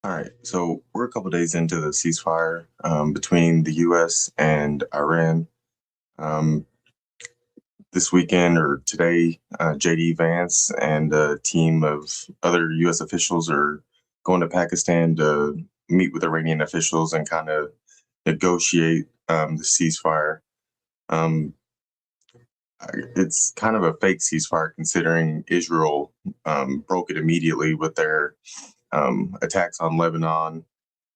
All right, so we're a couple days into the ceasefire between the U.S. and Iran. Um, this weekend or today, J.D. Vance and a team of other U.S. officials are going to Pakistan to meet with Iranian officials and kind of negotiate the ceasefire. Um, it's kind of a fake ceasefire considering Israel broke it immediately with their attacks on Lebanon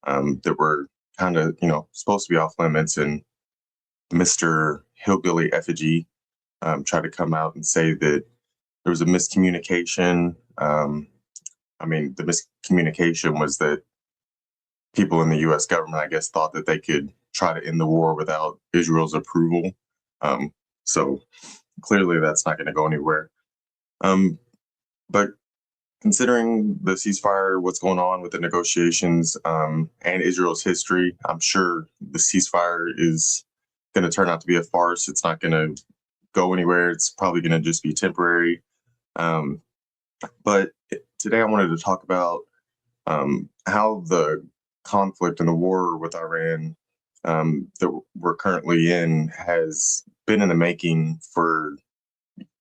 that were kind of, supposed to be off limits. And Mr. Hillbilly Effigy tried to come out and say that there was a miscommunication. The miscommunication was that people in the U.S. government, I guess, thought that they could try to end the war without Israel's approval. So clearly that's not going to go anywhere. But considering the ceasefire, what's going on with the negotiations, and Israel's history, I'm sure the ceasefire is going to turn out to be a farce. It's not going to go anywhere. It's probably going to just be temporary. But today I wanted to talk about how the conflict and the war with Iran that we're currently in has been in the making for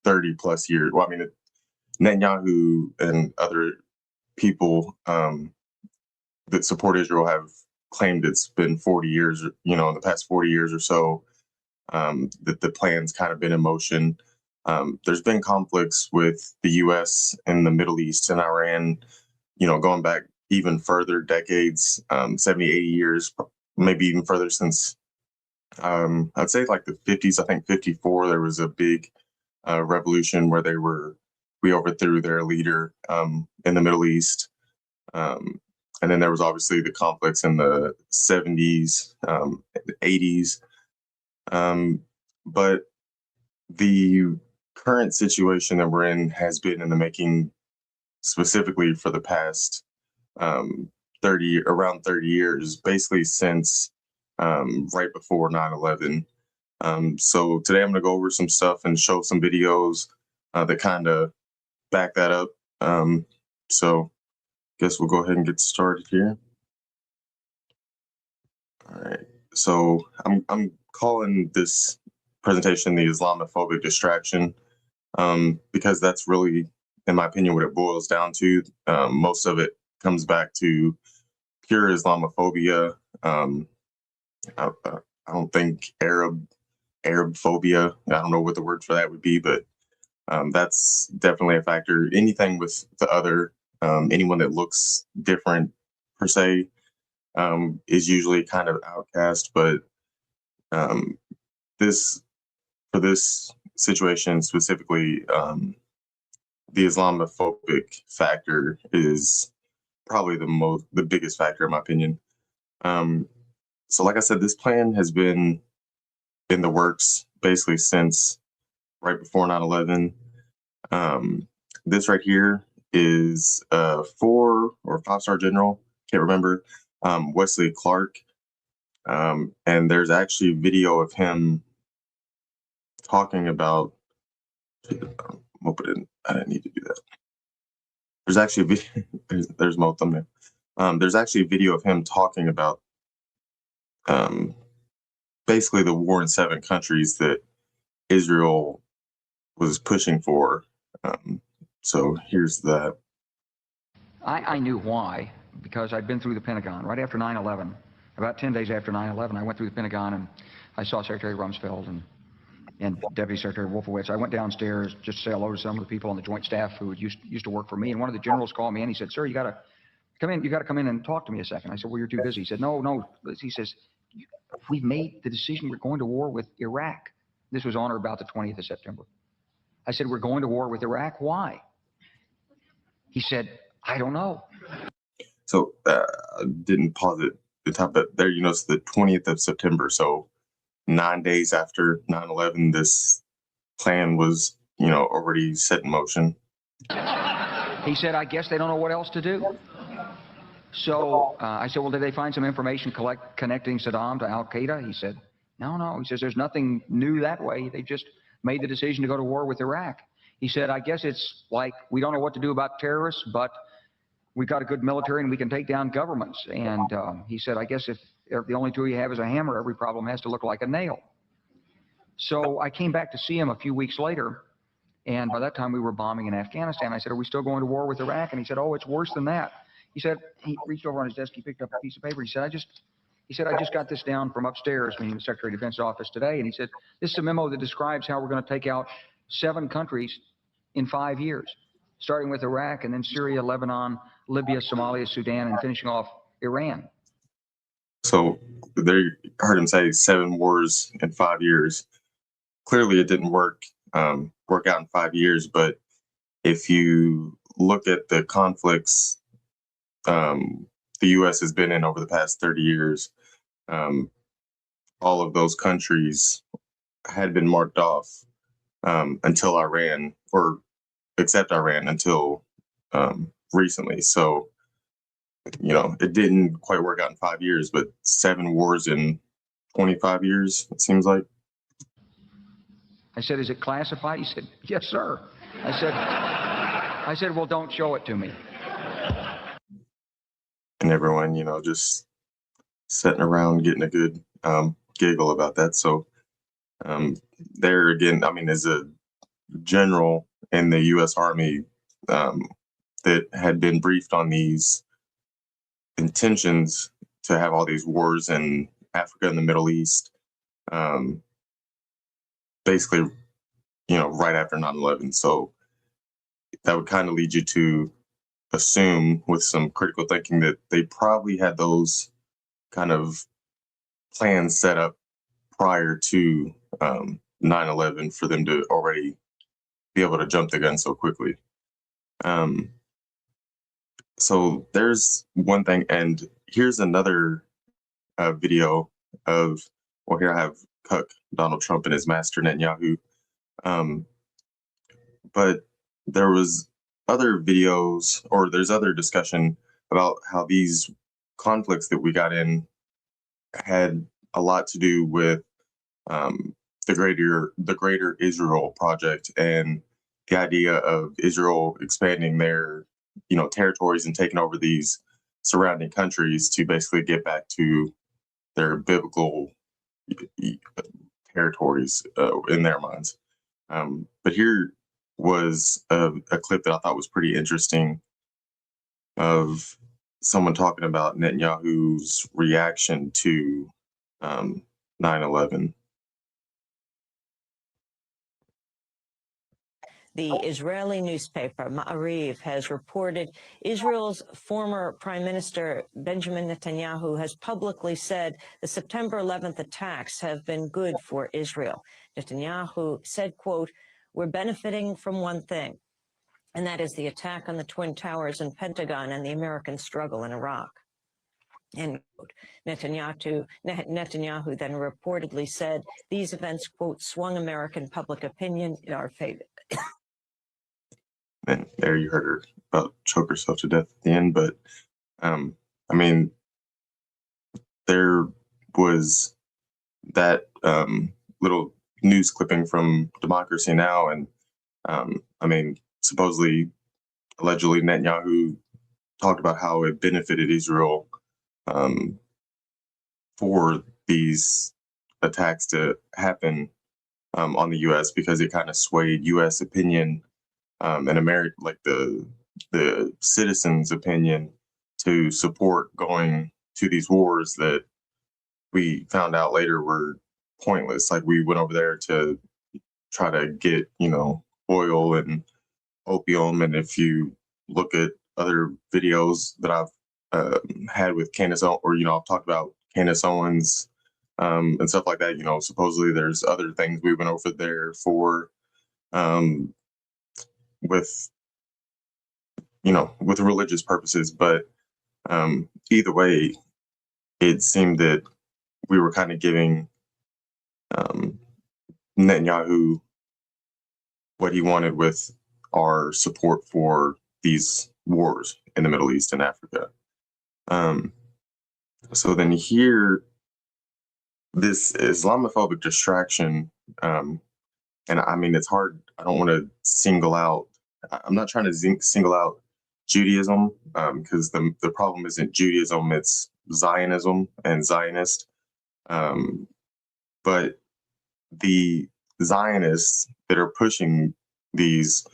30 plus years. Well, I mean, Netanyahu and other people that support Israel have claimed it's been 40 years, in the past 40 years or so, that the plan's kind of been in motion. There's been conflicts with the U.S. and the Middle East and Iran, going back even further decades, 70, 80 years, maybe even further since, I'd say like the 50s. I think 54, there was a big revolution where we overthrew their leader in the Middle East. And then there was obviously the conflicts in the 70s, 80s. But the current situation that we're in has been in the making specifically for the past around 30 years, basically since right before 9/11. So today I'm going to go over some stuff and show some videos that kind of back that up. So guess we'll go ahead and get started here. All right. So I'm calling this presentation the Islamophobic Distraction because that's really, in my opinion, what it boils down to. Most of it comes back to pure Islamophobia. I don't think Arab phobia. I don't know what the word for that would be, but that's definitely a factor. Anything with the other, anyone that looks different per se, is usually kind of outcast. But for this situation specifically, the Islamophobic factor is probably the biggest factor in my opinion. So like I said, this plan has been in the works basically since right before 9/11. This right here is a 4 or 5-star general, can't remember, Wesley Clark. And there's actually video of him talking about, I didn't need to do that. There's actually there's my thumbnail. There's actually a video of him talking about basically the war in 7 countries that Israel was pushing for. So here's that. I knew why, because I'd been through the Pentagon right after 9/11. About 10 days after 9/11, I went through the Pentagon and I saw Secretary Rumsfeld and Deputy Secretary Wolfowitz. I went downstairs just to say hello to some of the people on the Joint Staff who used to work for me. And one of the generals called me and he said, "Sir, you got to come in. You got to come in and talk to me a second." I said, "Well, you're too busy." He said, "No." He says, "We've made the decision. We're going to war with Iraq." This was on or about the 20th of September. I said, "We're going to war with Iraq. Why?" He said, "I don't know." So I didn't pause it at the top, but there, it's the 20th of September. So 9 days after 9/11, this plan was, already set in motion. He said, "I guess they don't know what else to do." So I said, "Well, did they find some information connecting Saddam to Al-Qaeda?" He said, No. He says, "There's nothing new that way. They just made the decision to go to war with Iraq." He said, "I guess it's like we don't know what to do about terrorists, but we got a good military and we can take down governments. And he said, I guess if the only tool you have is a hammer, every problem has to look like a nail. So I came back to see him a few weeks later, and by that time we were bombing in Afghanistan. I said, are we still going to war with Iraq? And he said, oh, it's worse than that. He said, he reached over on his desk, he picked up a piece of paper. He said, I just got this down from upstairs, meaning the Secretary of Defense office today. And he said, this is a memo that describes how we're going to take out 7 countries in 5 years, starting with Iraq and then Syria, Lebanon, Libya, Somalia, Sudan, and finishing off Iran. So they heard him say 7 wars in 5 years. Clearly, it didn't work out in 5 years. But if you look at the conflicts the U.S. has been in over the past 30 years, all of those countries had been marked off until Iran, or except Iran, until recently. So, it didn't quite work out in 5 years, but 7 wars in 25 years, it seems like. I said, is it classified? He said, yes, sir. I said, well, don't show it to me. And everyone, just sitting around getting a good giggle about that. So there again, as a general in the U.S. Army that had been briefed on these intentions to have all these wars in Africa and the Middle East, basically, right after 9/11. So that would kind of lead you to assume, with some critical thinking, that they probably had those kind of plans set up prior to 9/11 for them to already be able to jump the gun so quickly. So there's one thing, and here's another video of, well, here I have Cuck, Donald Trump, and his master Netanyahu. But there was other videos, or there's other discussion about how these conflicts that we got in had a lot to do with the greater Israel project, and the idea of Israel expanding their territories and taking over these surrounding countries to basically get back to their biblical territories in their minds. But here was a clip that I thought was pretty interesting of someone talking about Netanyahu's reaction to 9/11. The Israeli newspaper Ma'ariv has reported Israel's former Prime Minister Benjamin Netanyahu has publicly said the September 11th attacks have been good for Israel. Netanyahu said, quote, "We're benefiting from one thing, and that is the attack on the Twin Towers and Pentagon and the American struggle in Iraq." End quote. Netanyahu then reportedly said these events, quote, "swung American public opinion in our favor." And there you heard her about choke herself to death at the end. But there was that little news clipping from Democracy Now! And supposedly, allegedly, Netanyahu talked about how it benefited Israel for these attacks to happen on the U.S. because it kind of swayed U.S. opinion and America, like the citizens' opinion, to support going to these wars that we found out later were pointless. Like, we went over there to try to get oil and opium, and if you look at other videos that I've had with Candace, or I've talked about Candace Owens and stuff like that. Supposedly there's other things we went over there for, with religious purposes. But either way, it seemed that we were kind of giving Netanyahu what he wanted with our support for these wars in the Middle East and Africa. So then here, this Islamophobic distraction, and it's hard. I don't want to single out. I'm not trying to single out Judaism, because the problem isn't Judaism, it's Zionism and Zionist. But the Zionists that are pushing these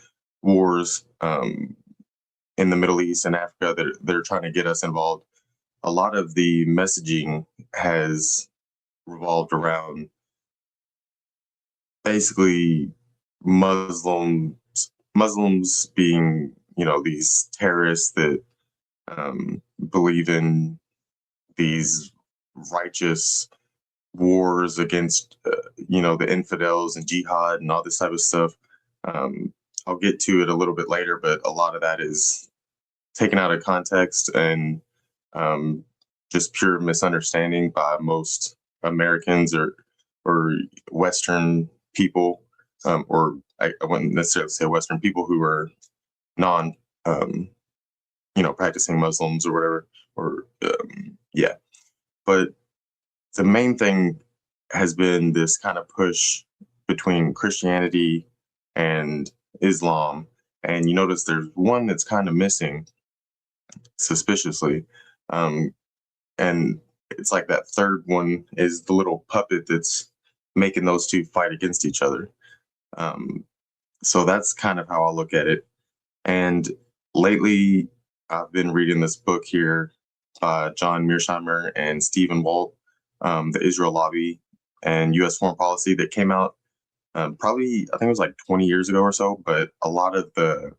wars in the Middle East and Africa that are trying to get us involved, a lot of the messaging has revolved around basically Muslims being, these terrorists that believe in these righteous wars against, the infidels and jihad and all this type of stuff. I'll get to it a little bit later, but a lot of that is taken out of context and just pure misunderstanding by most Americans or Western people, or I wouldn't necessarily say Western people who are non, practicing Muslims or whatever, or yeah. But the main thing has been this kind of push between Christianity and Islam. And you notice there's one that's kind of missing suspiciously. And it's like that third one is the little puppet that's making those two fight against each other. So that's kind of how I look at it. And lately, I've been reading this book here by John Mearsheimer and Stephen Walt, The Israel Lobby and U.S. Foreign Policy, that came out probably, I think it was like 20 years ago or so. But a lot of the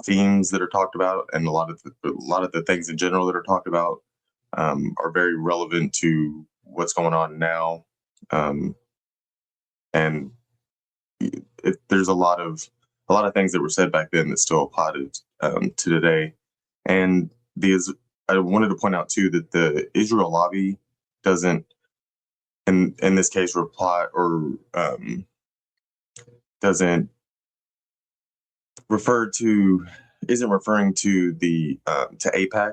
themes that are talked about and a lot of the things in general that are talked about are very relevant to what's going on now. And there's a lot of things that were said back then that still apply to today. And I wanted to point out too that the Israel Lobby doesn't, in this case, reply or doesn't isn't referring to the to AIPAC.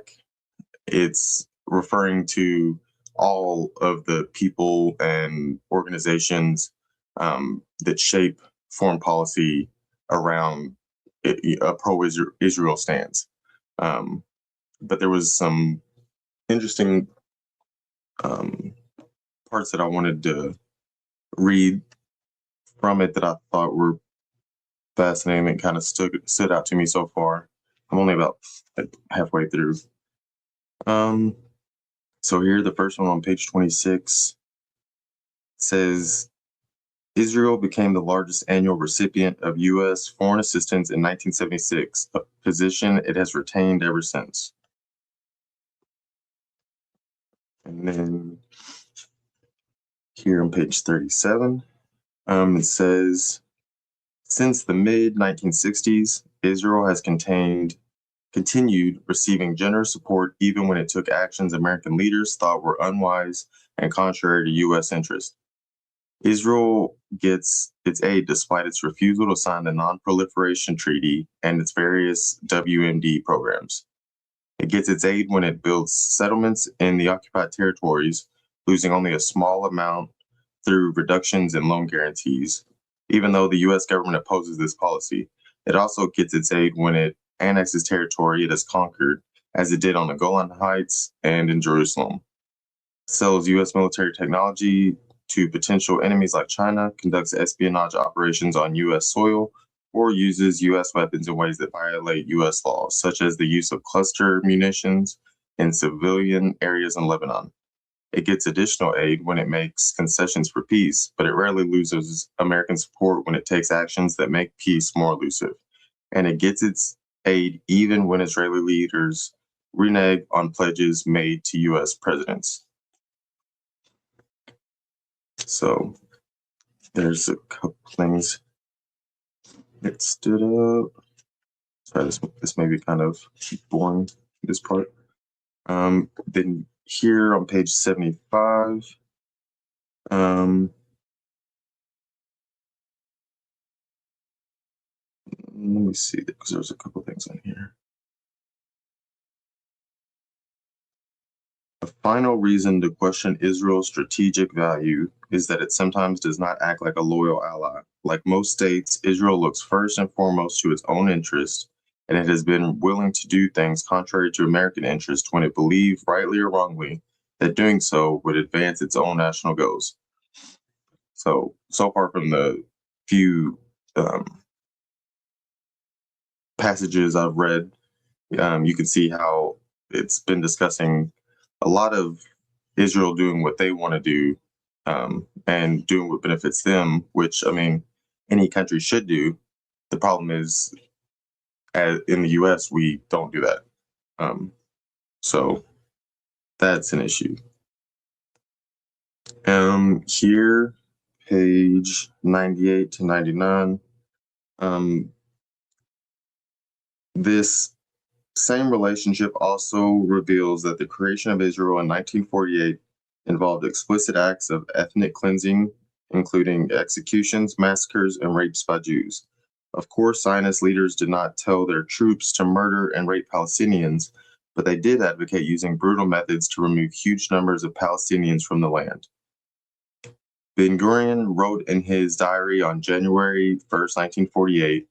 It's referring to all of the people and organizations that shape foreign policy around a pro-Israel stance. But there was some interesting parts that I wanted to read from it that I thought were fascinating and kind of stood out to me so far. I'm only about halfway through. So here, the first one on page 26 says, Israel became the largest annual recipient of U.S. foreign assistance in 1976, a position it has retained ever since. And then here on page 37, it says, since the mid-1960s, Israel has continued receiving generous support even when it took actions American leaders thought were unwise and contrary to U.S. interest. Israel gets its aid despite its refusal to sign the Non-Proliferation Treaty and its various WMD programs. It gets its aid when it builds settlements in the occupied territories, losing only a small amount through reductions in loan guarantees, even though the U.S. government opposes this policy. It also gets its aid when it annexes territory it has conquered, as it did on the Golan Heights and in Jerusalem. Sells U.S. military technology to potential enemies like China, conducts espionage operations on U.S. soil, or uses U.S. weapons in ways that violate U.S. laws, such as the use of cluster munitions in civilian areas in Lebanon. It gets additional aid when it makes concessions for peace, but it rarely loses American support when it takes actions that make peace more elusive. And it gets its aid even when Israeli leaders renege on pledges made to U.S. presidents. So there's a couple things that stood up. Sorry, this may be kind of boring, this part. Then here on page 75, let me see, because there's a couple things on here. A final reason to question Israel's strategic value is that it sometimes does not act like a loyal ally. Like most states, Israel looks first and foremost to its own interests and it has been willing to do things contrary to American interest when it believed, rightly or wrongly, that doing so would advance its own national goals. So far from the few passages I've read, you can see how it's been discussing a lot of Israel doing what they want to do, and doing what benefits them, which, I mean, any country should do. The problem is, in the U.S., we don't do that. So that's an issue. Here, page 98 to 99, this same relationship also reveals that the creation of Israel in 1948 involved explicit acts of ethnic cleansing, including executions, massacres, and rapes by Jews. Of course, Zionist leaders did not tell their troops to murder and rape Palestinians, but they did advocate using brutal methods to remove huge numbers of Palestinians from the land. Ben-Gurion wrote in his diary on January 1st, 1948,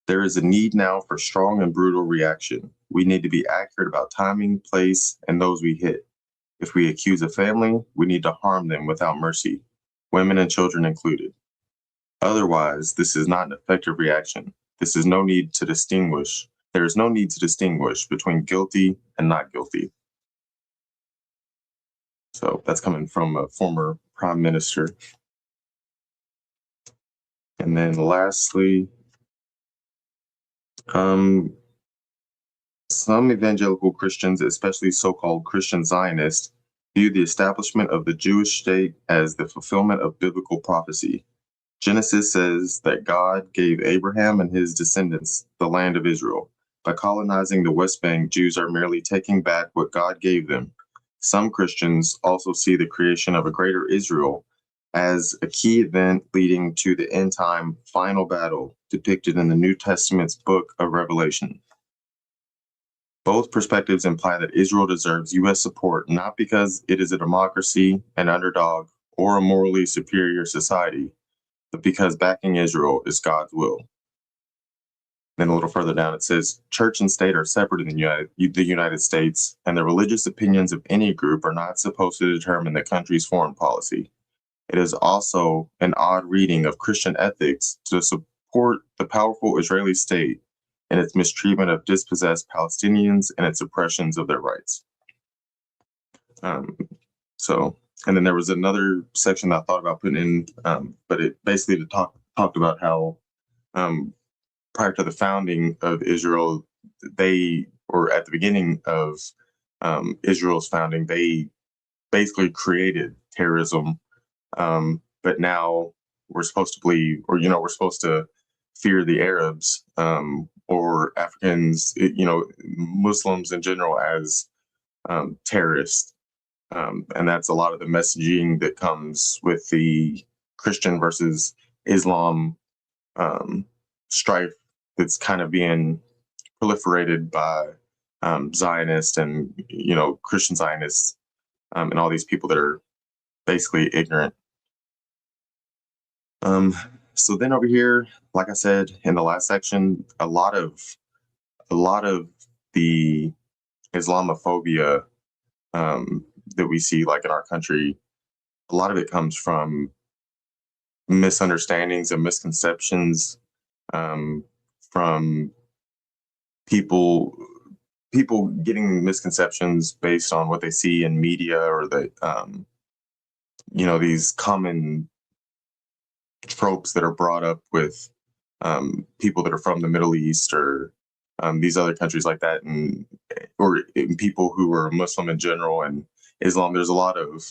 "There is a need now for strong and brutal reaction. We need to be accurate about timing, place, and those we hit. If we accuse a family, we need to harm them without mercy, women and children included. Otherwise, this is not an effective reaction. There is no need to distinguish between guilty and not guilty." So that's coming from a former prime minister. And then lastly, some evangelical Christians, especially so-called Christian Zionists, view the establishment of the Jewish state as the fulfillment of biblical prophecy. Genesis says that God gave Abraham and his descendants the land of Israel. By colonizing the West Bank, Jews are merely taking back what God gave them. Some Christians also see the creation of a greater Israel as a key event leading to the end-time final battle depicted in the New Testament's book of Revelation. Both perspectives imply that Israel deserves U.S. support not because it is a democracy, an underdog, or a morally superior society, but because backing Israel is God's will. Then a little further down, it says, church and state are separate in the United States, and the religious opinions of any group are not supposed to determine the country's foreign policy. It is also an odd reading of Christian ethics to support the powerful Israeli state and its mistreatment of dispossessed Palestinians and its oppressions of their rights. And then there was another section that I thought about putting in, but it basically talked about how prior to the founding of Israel, at the beginning of Israel's founding, they basically created terrorism. But now we're supposed to believe, or, we're supposed to fear the Arabs, or Africans, Muslims in general as terrorists. And that's a lot of the messaging that comes with the Christian versus Islam strife that's kind of being proliferated by Zionists and, Christian Zionists, and all these people that are basically ignorant. So then over here, like I said in the last section, a lot of the Islamophobia that we see, like in our country, a lot of it comes from misunderstandings and misconceptions, from people getting misconceptions based on what they see in media, or these common tropes that are brought up with people that are from the Middle East, or these other countries like that, or people who are Muslim in general and Islam. There's a lot of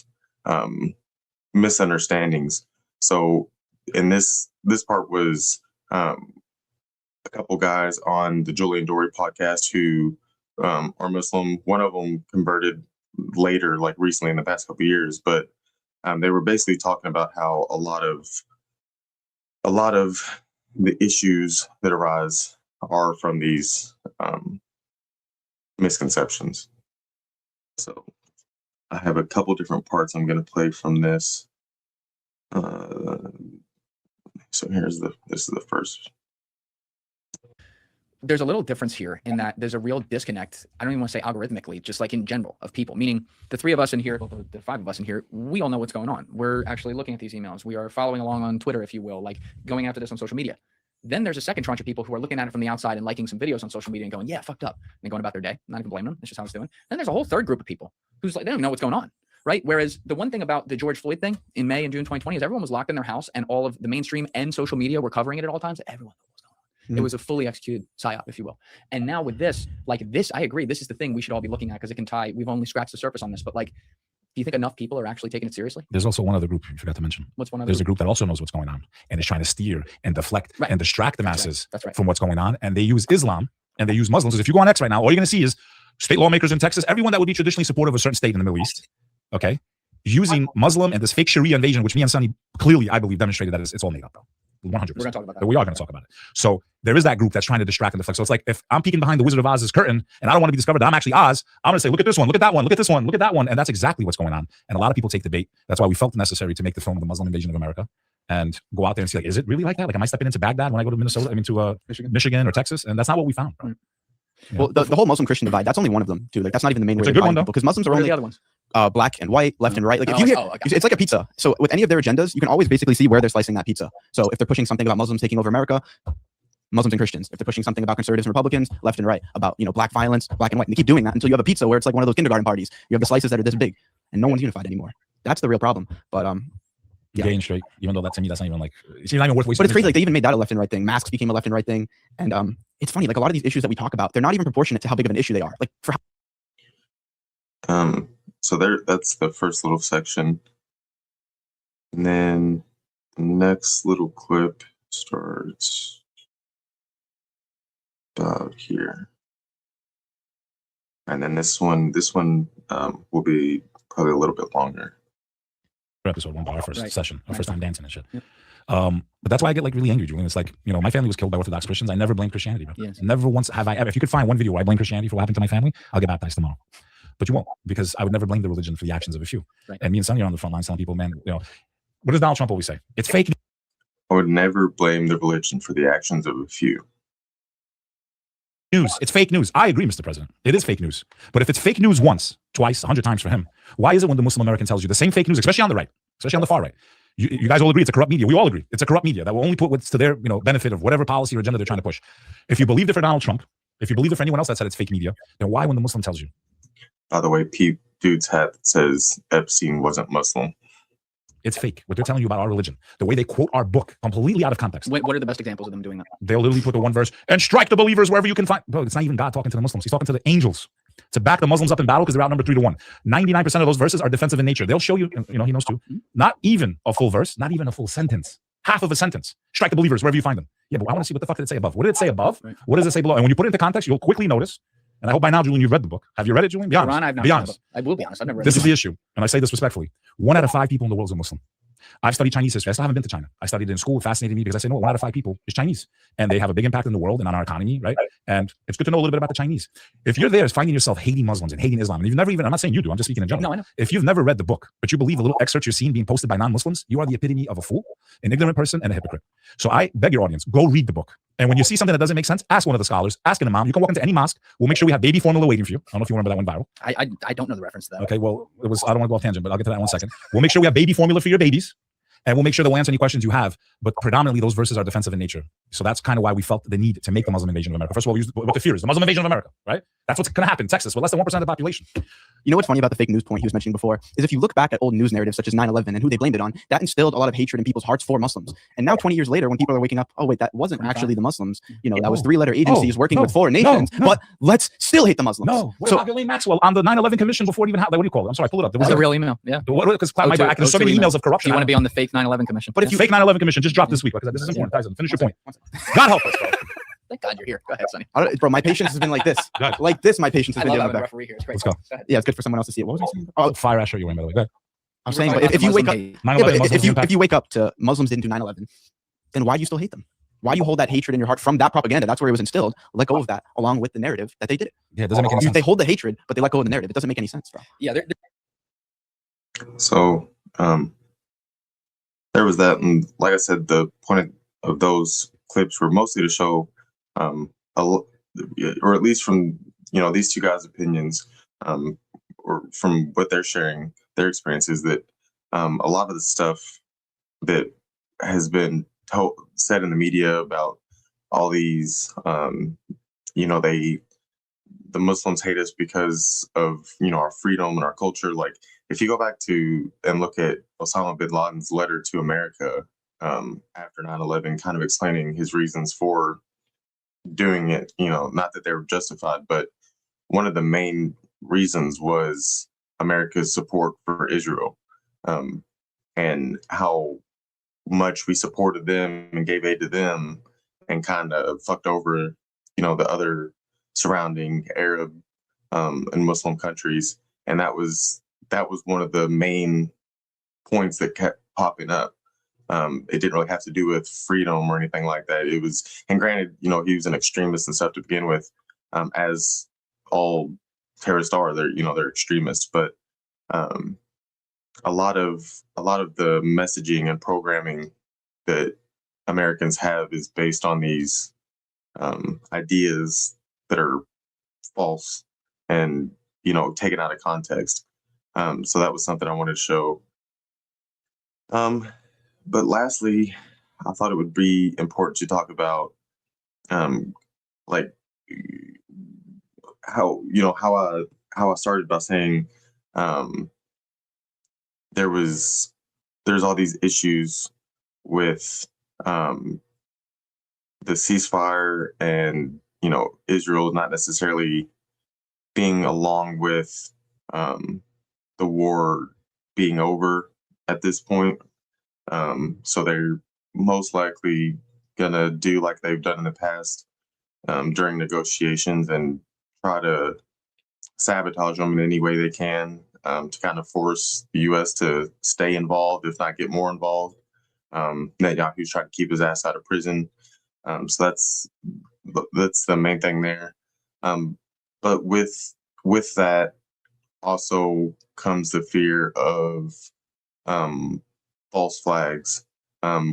misunderstandings. So in this part was a couple guys on the Julian Dory podcast who are Muslim. One of them converted later, like recently in the past couple of years, but they were basically talking about how a lot of the issues that arise are from these misconceptions. So I have a couple different parts I'm going to play from this. So this is the first. there's a little difference here in that there's a real disconnect. I don't even want to say algorithmically, just like in general of people, meaning the three of us in here, the five of us in here, we all know what's going on. We're actually looking at these emails. We are following along on Twitter, if you will, like going after this on social media. Then there's a second tranche of people who are looking at it from the outside and liking some videos on social media and going, yeah, fucked up. And going about their day. Not even blaming them. It's just how it's doing. Then there's a whole third group of people who's like, they don't even know what's going on. Right. Whereas the one thing about the George Floyd thing in May and June 2020 is everyone was locked in their house and all of the mainstream and social media were covering it at all times. Everyone knew what was going on. It was a fully executed psyop, if you will. And now with this, like this, I agree. This is the thing we should all be looking at because it can tie. We've only scratched the surface on this, but like, do you think enough people are actually taking it seriously? There's also one other group you forgot to mention. What's one other? There's a group that also knows what's going on and is trying to steer and deflect and distract the masses from what's going on. And they use Islam and they use Muslims. If you go on X right now, all you're going to see is state lawmakers in Texas, everyone that would be traditionally supportive of a certain state in the Middle East, okay, using Muslim and this fake Sharia invasion, which me and Sonny clearly, I believe, demonstrated that it's all made up, bro. 100%. We're going to talk about that. We are going to talk about it. So there is that group that's trying to distract and deflect. So it's like if I'm peeking behind the Wizard of Oz's curtain and I don't want to be discovered that I'm actually Oz, I'm going to say, look at this one, look at that one, look at this one, look at that one. And that's exactly what's going on. And a lot of people take the bait. That's why we felt necessary to make the film The Muslim Invasion of America and go out there and see, like, is it really like that? Like, am I stepping into Baghdad when I go to Minnesota? I mean, to Michigan or Texas? And that's not what we found, bro. Yeah. Well, the whole Muslim-Christian divide, that's only one of them, too. Like, that's not even the main way to divide people, because Muslims are only the other ones. Black and white, left and right. Like, if you it's like a pizza. So with any of their agendas, you can always basically see where they're slicing that pizza. So if they're pushing something about Muslims taking over America, Muslims and Christians. If they're pushing something about conservatives and Republicans, left and right. About, black violence, black and white. And they keep doing that until you have a pizza where it's like one of those kindergarten parties. You have the slices that are this big, and no one's unified anymore. That's the real problem. But gay and straight, even though that to me, that's not even like, it's not even worth wasting. But it's crazy. Like, they even made that a left and right thing. Masks became a left and right thing. And it's funny, like a lot of these issues that we talk about, they're not even proportionate to how big of an issue they are. Like for so that's the first little section. And then the next little clip starts about here. And then this one will be probably a little bit longer. Episode 1 by our first session, our first time dancing and shit. Yep. But that's why I get like really angry, Julian. It's like, my family was killed by Orthodox Christians. I never blamed Christianity, bro. Yes. Never once have I ever. If you could find one video where I blame Christianity for what happened to my family, I'll get baptized tomorrow. But you won't, because I would never blame the religion for the actions of a few. Right. And me and Sonny are on the front lines telling people, man, what does Donald Trump always say? It's fake. I would never blame the religion for the actions of a few. News. It's fake news. I agree, Mr. President. It is fake news. But if it's fake news once, twice, 100 times for him, why is it when the Muslim American tells you the same fake news, especially on the right, especially on the far right, you guys all agree it's a corrupt media. We all agree it's a corrupt media that will only put what's to their benefit of whatever policy or agenda they're trying to push. If you believed it for Donald Trump, if you believe it for anyone else that said it's fake media, then why when the Muslim tells you? By the way, Pete Dude's hat that says Epstein wasn't Muslim. It's fake. What they're telling you about our religion, the way they quote our book completely out of context. What are the best examples of them doing that? They'll literally put the one verse and strike the believers wherever you can find. Bro, it's not even God talking to the Muslims. He's talking to the angels to back the Muslims up in battle because they're outnumbered 3-1. 99% of those verses are defensive in nature. They'll show you, he knows too, not even a full verse, not even a full sentence, half of a sentence. Strike the believers wherever you find them. Yeah, but I want to see what the fuck did it say above. What did it say above? Right. What does it say below? And when you put it into context, you'll quickly notice. And I hope by now, Julian, you've read the book. Have you read it, Julian? Be honest. Quran, I've not be honest. I will be honest. I've never read this it. Is the issue. And I say this respectfully. 1 out of 5 people in the world is a Muslim. I've studied Chinese history. I still haven't been to China. I studied it in school. It fascinated me because I say, no, 1 out of 5 people is Chinese. And they have a big impact in the world and on our economy, right? And it's good to know a little bit about the Chinese. If you're there finding yourself hating Muslims and hating Islam, and you've never even, I'm not saying you do, I'm just speaking in general. No, I know. If you've never read the book, but you believe the little excerpts you're seeing being posted by non-Muslims, you are the epitome of a fool, an ignorant person, and a hypocrite. So I beg your audience, go read the book. And when you see something that doesn't make sense, ask one of the scholars, ask an imam. You can walk into any mosque. We'll make sure we have baby formula waiting for you. I don't know if you remember that one viral. I don't know the reference to that. Okay, well, I don't want to go off tangent, but I'll get to that in 1 second. We'll make sure we have baby formula for your babies. And we'll make sure that we'll answer any questions you have. But predominantly, those verses are defensive in nature. So that's kind of why we felt the need to make the Muslim invasion of America. First of all, we used what the fear is, the Muslim invasion of America, right? That's what's going to happen in Texas with less than 1% of the population. You know what's funny about the fake news point he was mentioning before is if you look back at old news narratives such as 9/11 and who they blamed it on, that instilled a lot of hatred in people's hearts for Muslims. And now 20 years later, when people are waking up, oh wait, that wasn't actually the Muslims. That was 3-letter agencies working with foreign nations. But let's still hate the Muslims. No, what about Ghislaine Maxwell on the 9/11 commission before it even happened? What do you call it? I'm sorry, pull it up. There was a real email. Yeah. Because there's so many emails of corruption. You want to be on the fake 9/11 commission? But if you fake 9/11 commission, just drop this week because this is important. Tyson, finish your point. God help us, bro. Thank God you're here. Go ahead, Sonny. Bro, my patience has been like this. Like this, my patience has been I love down the referee here. It's great. Let's go. Yeah, it's good for someone else to see it. What was I saying? Oh, fire ass shirt you're wearing, by the way. Go ahead. I'm saying, but if you wake up, if you wake up to Muslims didn't do 9/11, then why do you still hate them? Why do you hold that hatred in your heart from that propaganda? That's where it was instilled. Let go of that, along with the narrative that they did it. Yeah, it doesn't make any sense. They hold the hatred, but they let go of the narrative. It doesn't make any sense, bro. Yeah. So, there was that, and like I said, the point of those clips were mostly to show or at least from these two guys' opinions, or from what they're sharing, their experiences, that a lot of the stuff that has been said in the media about all these, the Muslims hate us because of our freedom and our culture. Like, if you go back to and look at Osama bin Laden's letter to America after 9/11, kind of explaining his reasons for doing it, not that they were justified, but one of the main reasons was America's support for Israel, and how much we supported them and gave aid to them, and kind of fucked over, the other surrounding Arab and Muslim countries. And that was one of the main points that kept popping up. It didn't really have to do with freedom or anything like that. It was, and granted, he was an extremist and stuff to begin with, as all terrorists are. They're extremists, but a lot of the messaging and programming that Americans have is based on these ideas that are false and taken out of context. So that was something I wanted to show. But lastly, I thought it would be important to talk about like how I started by saying there's all these issues with the ceasefire, and Israel not necessarily being along with the war being over at this point. So they're most likely gonna do like they've done in the past during negotiations, and try to sabotage them in any way they can, to kind of force the U.S. to stay involved, if not get more involved. Netanyahu's trying to keep his ass out of prison. So that's the main thing there. But with that also comes the fear of false flags.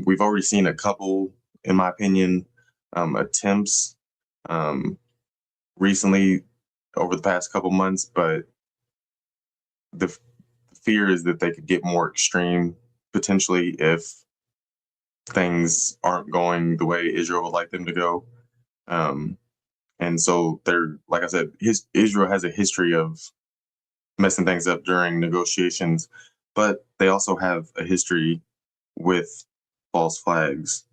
We've already seen a couple, in my opinion, attempts recently over the past couple months, but the fear is that they could get more extreme potentially if things aren't going the way Israel would like them to go. And so they're, like I said, Israel has a history of messing things up during negotiations, but they also have a history with false flags.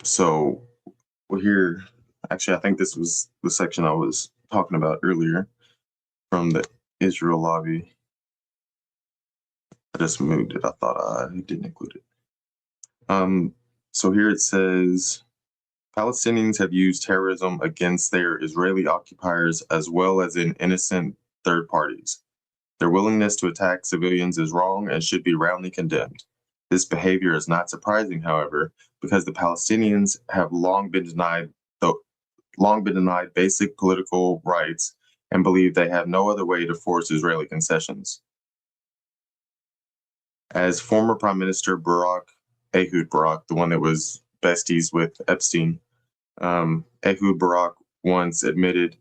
So here, actually, I think this was the section I was talking about earlier from the Israel lobby. I just moved it. I thought I didn't include it. So here it says, Palestinians have used terrorism against their Israeli occupiers as well as in innocent third parties. Their willingness to attack civilians is wrong and should be roundly condemned. This behavior is not surprising, however, because the Palestinians have long been denied basic political rights and believe they have no other way to force Israeli concessions. As former Prime Minister Ehud Barak, the one that was besties with Epstein, Ehud Barak once admitted,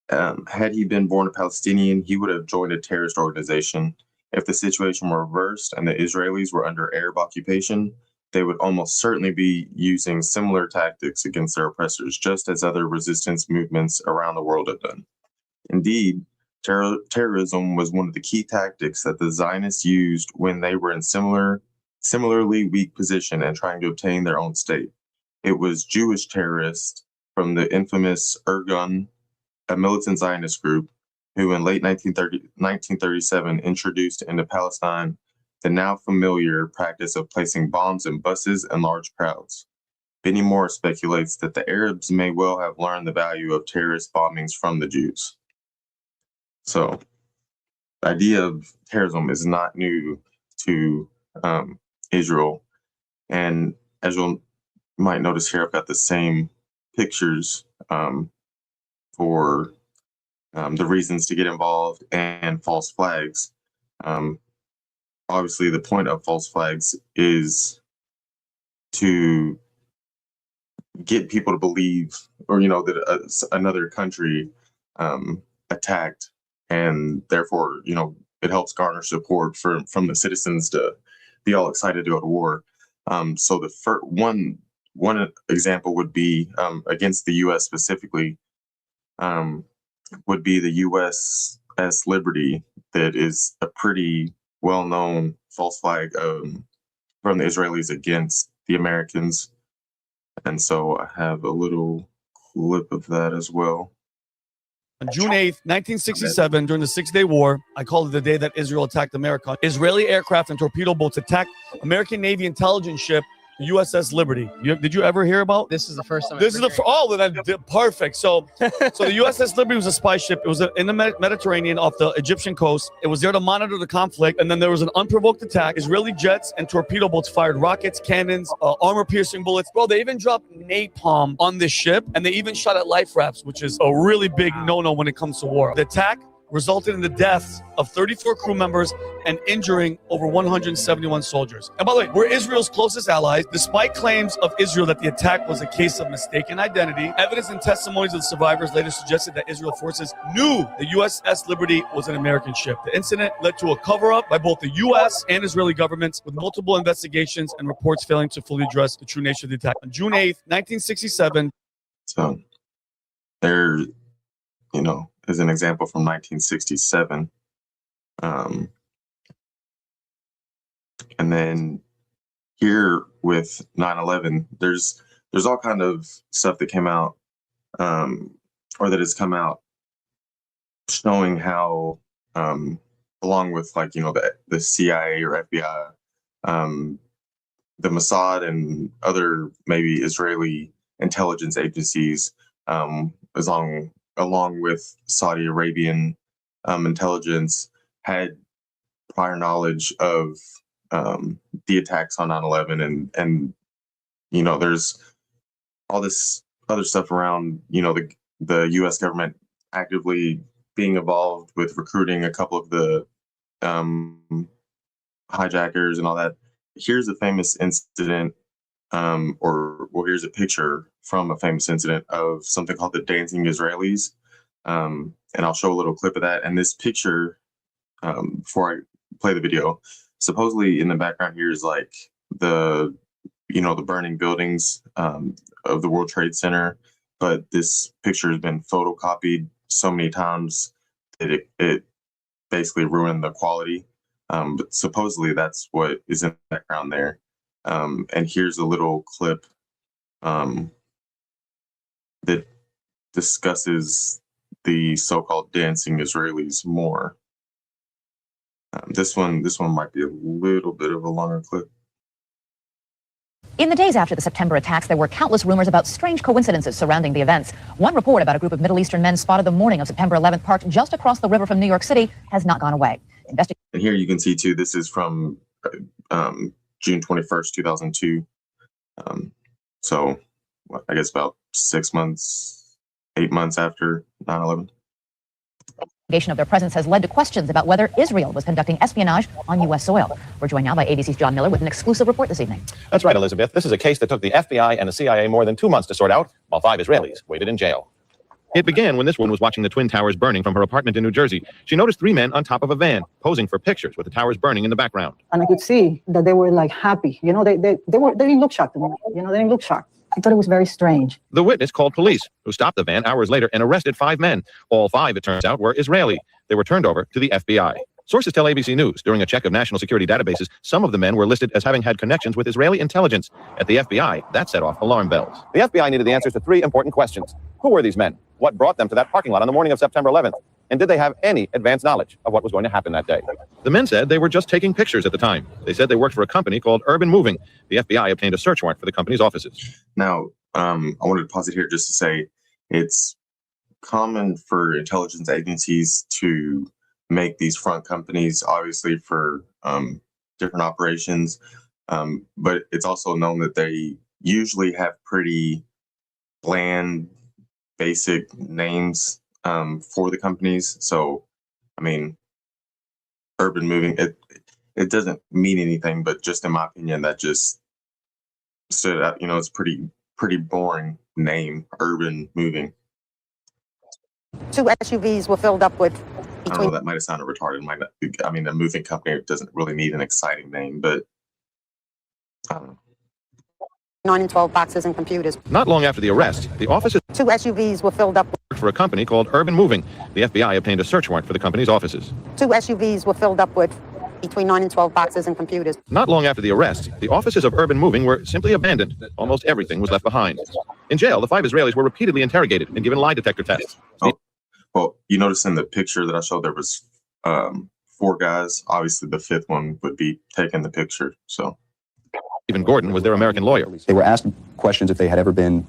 had he been born a Palestinian, he would have joined a terrorist organization. If the situation were reversed and the Israelis were under Arab occupation, they would almost certainly be using similar tactics against their oppressors, just as other resistance movements around the world have done. Indeed, terrorism was one of the key tactics that the Zionists used when they were in similarly weak position and trying to obtain their own state. It was Jewish terrorists from the infamous Irgun, a militant Zionist group, who in late 1937 introduced into Palestine the now familiar practice of placing bombs in buses and large crowds. Benny Moore speculates that the Arabs may well have learned the value of terrorist bombings from the Jews. So the idea of terrorism is not new to Israel. And as you might notice here, I've got the same pictures for the reasons to get involved and false flags. Obviously, the point of false flags is to get people to believe, or that another country attacked, and therefore it helps garner support from the citizens to be all excited to go to war. So the first one example would be against the U.S. specifically, would be the USS Liberty, that is a pretty well-known false flag from the Israelis against the Americans. And so I have a little clip of that as well. On June 8th, 1967, during the Six-Day War, I called it the day that Israel attacked America. Israeli aircraft and torpedo boats attacked American Navy intelligence ship, the USS Liberty. Did you ever hear about? This is the first time. This is perfect. So the USS Liberty was a spy ship. It was in the Mediterranean off the Egyptian coast. It was there to monitor the conflict. And then there was an unprovoked attack. Israeli jets and torpedo boats fired rockets, cannons, armor-piercing bullets. Bro, they even dropped napalm on this ship, and they even shot at life rafts, which is a really big no-no when it comes to war. The attack resulted in the deaths of 34 crew members and injuring over 171 soldiers. And by the way, we're Israel's closest allies. Despite claims of Israel that the attack was a case of mistaken identity, evidence and testimonies of the survivors later suggested that Israel forces knew the USS Liberty was an American ship. The incident led to a cover-up by both the U.S. and Israeli governments, with multiple investigations and reports failing to fully address the true nature of the attack. On June 8th, 1967. So there, is an example from 1967. And then here with 9/11, there's all kind of stuff that came out, or that has come out, showing how, along with the CIA or FBI, the Mossad and other maybe Israeli intelligence agencies, along with Saudi Arabian intelligence, had prior knowledge of the attacks on 9/11, and there's all this other stuff around the U.S. government actively being involved with recruiting a couple of the hijackers and all that. Here's a famous incident, here's a picture from a famous incident of something called the Dancing Israelis. And I'll show a little clip of that. And this picture, before I play the video, supposedly in the background here is like the burning buildings of the World Trade Center. But this picture has been photocopied so many times that it basically ruined the quality. But supposedly that's what is in the background there. And here's a little clip that discusses the so-called dancing Israelis more. This one might be a little bit of a longer clip. In the days after the September attacks, there were countless rumors about strange coincidences surrounding the events. One report about a group of Middle Eastern men spotted the morning of September 11th parked just across the river from New York City has not gone away. And here you can see too, this is from June 21st, 2002. So I guess about 8 months after 9/11. Of their presence has led to questions about whether Israel was conducting espionage on U.S. soil. We're joined now by ABC's John Miller with an exclusive report this evening. That's right, Elizabeth. This is a case that took the FBI and the CIA more than 2 months to sort out, while 5 Israelis waited in jail. It began when this woman was watching the Twin Towers burning from her apartment in New Jersey. She noticed 3 men on top of a van, posing for pictures with the towers burning in the background. And I could see that they were like happy. They didn't look shocked. They didn't look shocked. I thought it was very strange. The witness called police, who stopped the van hours later and arrested 5 men. All 5, it turns out, were Israeli. They were turned over to the FBI. Sources tell ABC News, during a check of national security databases, some of the men were listed as having had connections with Israeli intelligence. At the FBI, that set off alarm bells. The FBI needed the answers to 3 important questions. Who were these men? What brought them to that parking lot on the morning of September 11th? And did they have any advanced knowledge of what was going to happen that day? The men said they were just taking pictures at the time. They said they worked for a company called Urban Moving. The FBI obtained a search warrant for the company's offices. Now, I wanted to pause it here just to say it's common for intelligence agencies to make these front companies, obviously for different operations, but it's also known that they usually have pretty bland, basic names for the companies. So, I mean, Urban Moving, it doesn't mean anything, but just in my opinion, that just stood out. It's pretty pretty boring name, urban moving. 2 SUVs were filled up with I don't know, that might have sounded retarded. Might not, I mean, a moving company doesn't really need an exciting name, but I don't know. 9 and 12 boxes and computers. Not long after the arrest, the offices 2 SUVs were filled up worked for a company called Urban Moving. The FBI obtained a search warrant for the company's offices. 2 SUVs were filled up with between 9 and 12 boxes and computers. Not long after the arrest, the offices of Urban Moving were simply abandoned. Almost everything was left behind. In jail, the 5 Israelis were repeatedly interrogated and given lie detector tests. Well, you notice in the picture that I showed, there was 4 guys. Obviously, the 5th one would be taking the picture. So Stephen Gordon was their American lawyer. They were asked questions if they had ever been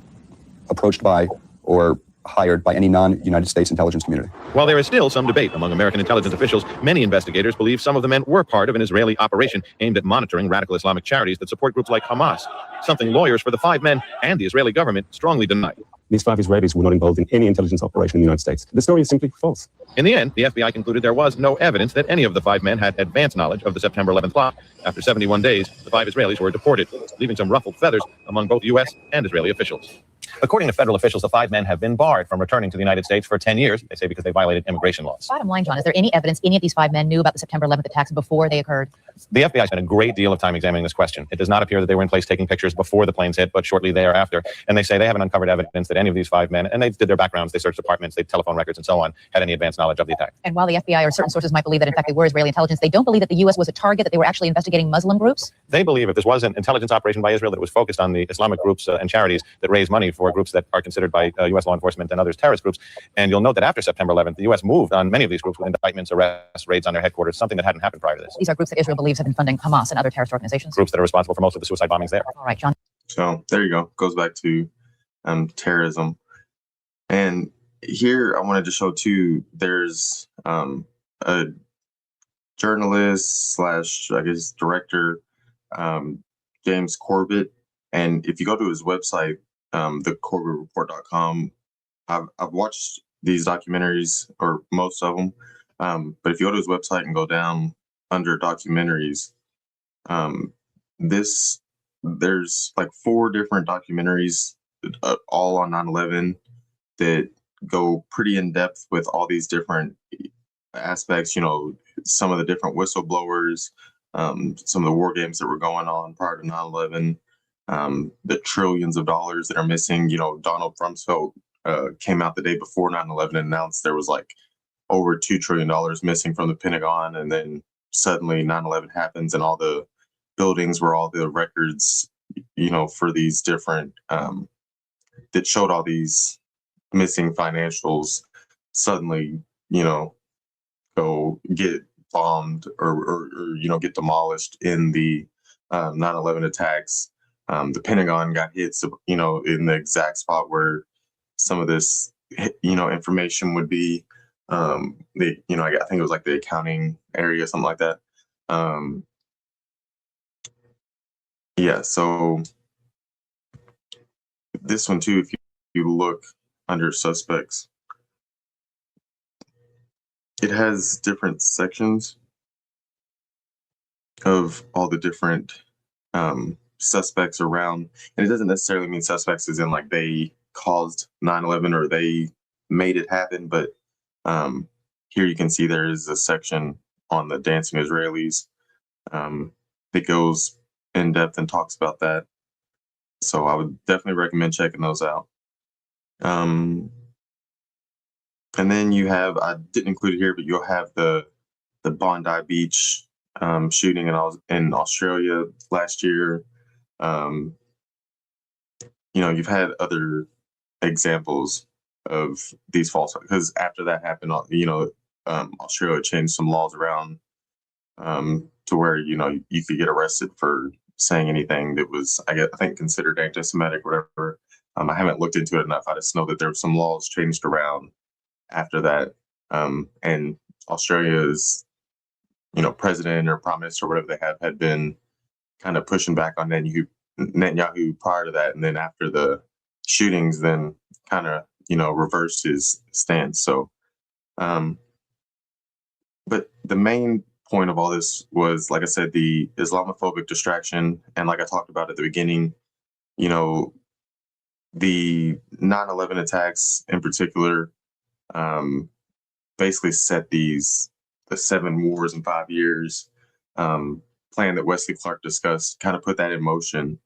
approached by or hired by any non-United States intelligence community. While there is still some debate among American intelligence officials, many investigators believe some of the men were part of an Israeli operation aimed at monitoring radical Islamic charities that support groups like Hamas, something lawyers for the 5 men and the Israeli government strongly deny. These 5 Israelis were not involved in any intelligence operation in the United States. The story is simply false. In the end, the FBI concluded there was no evidence that any of the 5 men had advance knowledge of the September 11th plot. After 71 days, the 5 Israelis were deported, leaving some ruffled feathers among both U.S. and Israeli officials. According to federal officials, the 5 men have been barred from returning to the United States for 10 years, they say, because they violated immigration laws. Bottom line, John, is there any evidence any of these 5 men knew about the September 11th attacks before they occurred? The FBI spent a great deal of time examining this question. It does not appear that they were in place taking pictures before the planes hit, but shortly thereafter. And they say they haven't uncovered evidence that any of these 5 men, and they did their backgrounds, they searched apartments, they telephone records, and so on, had any advanced knowledge of the attack. And while the FBI or certain sources might believe that, in fact, they were Israeli intelligence, they don't believe that the U.S. was a target, that they were actually investigating Muslim groups? They believe if this was an intelligence operation by Israel that was focused on the Islamic groups and charities that raise money for groups that are considered by U.S. law enforcement and others terrorist groups. And you'll note that after September 11th, the U.S. moved on many of these groups with indictments, arrests, raids on their headquarters, something that hadn't happened prior to this. These are groups that Israel believes have been funding Hamas and other terrorist organizations? Groups that are responsible for most of the suicide bombings there. All right, John. So there you go. Goes back to terrorism. And here I wanted to show too, there's a journalist / I guess director, James Corbett. And if you go to his website, thecorbettreport.com, I've watched these documentaries, or most of them. But if you go to his website and go down under documentaries, there's like 4 different documentaries, all on 9/11, that go pretty in depth with all these different aspects. You know, some of the different whistleblowers, some of the war games that were going on prior to 9/11, the trillions of dollars that are missing. You know, Donald Rumsfeld came out the day before 9/11 and announced there was like over $2 trillion missing from the Pentagon, and then suddenly 9/11 happens and all the buildings where all the records, you know, for these different that showed all these missing financials suddenly, you know, go get bombed or you know, get demolished in the 9/11 attacks. The Pentagon got hit, you know, in the exact spot where some of this, you know, information would be. You know, I think it was like the accounting area, something like that. Yeah, so this one too, if you look under suspects, it has different sections of all the different suspects around. And it doesn't necessarily mean suspects as in like they caused 9/11 or they made it happen, but here you can see there is a section on the dancing Israelis that goes in depth and talks about that. So I would definitely recommend checking those out. And then you have, I didn't include it here, but you'll have the Bondi Beach shooting in Australia last year. You know, you've had other examples of these false, because after that happened, you know, Australia changed some laws around to where, you know, you could get arrested for saying anything that was, I think, considered anti-Semitic, whatever. I haven't looked into it enough. I just know that there were some laws changed around after that. And Australia's, you know, president or prime minister, or whatever they have, had been kind of pushing back on Netanyahu prior to that. And then after the shootings, then kind of, you know, reversed his stance. So, but the main point of all this was, like I said, the Islamophobic distraction. And like I talked about at the beginning, you know, the 9/11 attacks in particular basically set the 7 wars in 5 years plan that Wesley Clark discussed, kind of put that in motion.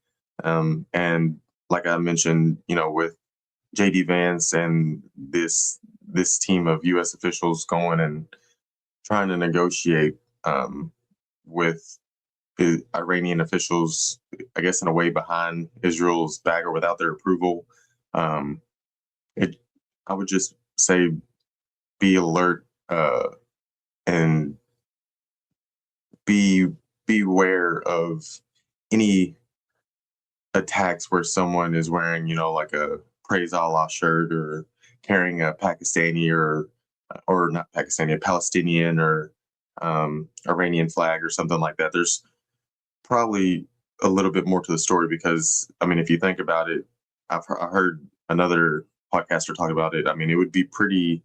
And like I mentioned, with J.D. Vance and this team of U.S. officials going and trying to negotiate with the Iranian officials, I guess in a way behind Israel's back or without their approval. I would just say be alert and beware of any attacks where someone is wearing, like a Praise Allah shirt or carrying a Pakistani or not Pakistani, a Palestinian or Iranian flag or something like that. There's probably a little bit more to the story because, I mean, if you think about it, I heard another podcaster talk about it. I mean, it would be pretty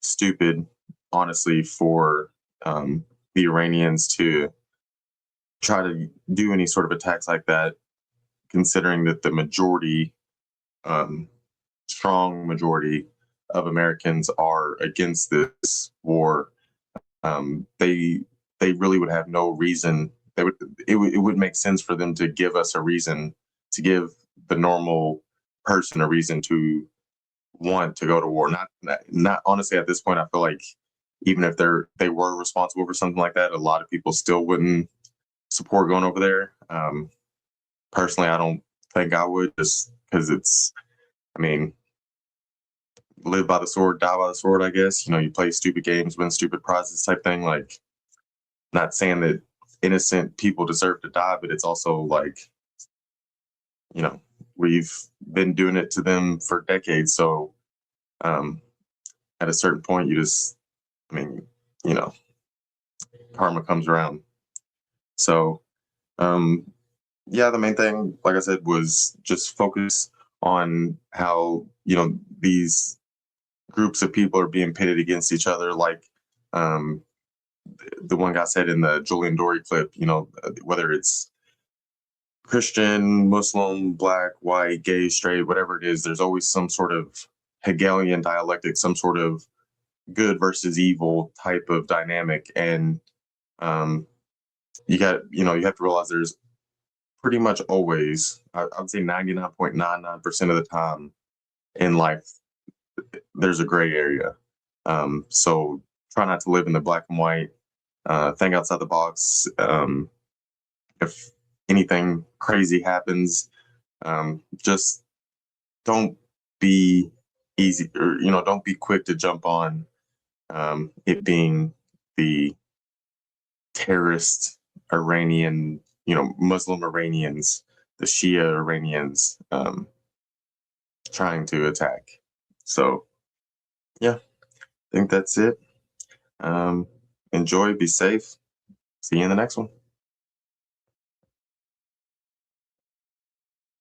stupid, honestly, for the Iranians to try to do any sort of attacks like that, considering that the majority, strong majority of Americans are against this war. They really would have no reason. It would make sense for them to give us a reason, to give the normal person a reason to want to go to war. Not honestly, at this point, I feel like even if they were responsible for something like that, a lot of people still wouldn't support going over there. Personally, I don't think I would, just because I mean, live by the sword, die by the sword, I guess. You play stupid games, win stupid prizes type thing. Like, not saying that innocent people deserve to die, but it's also like, we've been doing it to them for decades. So at a certain point, karma comes around. So, yeah, the main thing, like I said, was just focus on how, these groups of people are being pitted against each other. Like the one guy said in the Julian Dory clip, whether it's Christian, Muslim, black, white, gay, straight, whatever it is, there's always some sort of Hegelian dialectic, some sort of good versus evil type of dynamic. And you have to realize there's pretty much always, I would say 99.99% of the time in life, there's a gray area. So try not to live in the black and white, think outside the box. If anything crazy happens, just don't be easy, or don't be quick to jump on it being the terrorist Iranian, Muslim Iranians, the Shia Iranians trying to attack. So yeah, I think that's it. Enjoy, be safe. See you in the next one.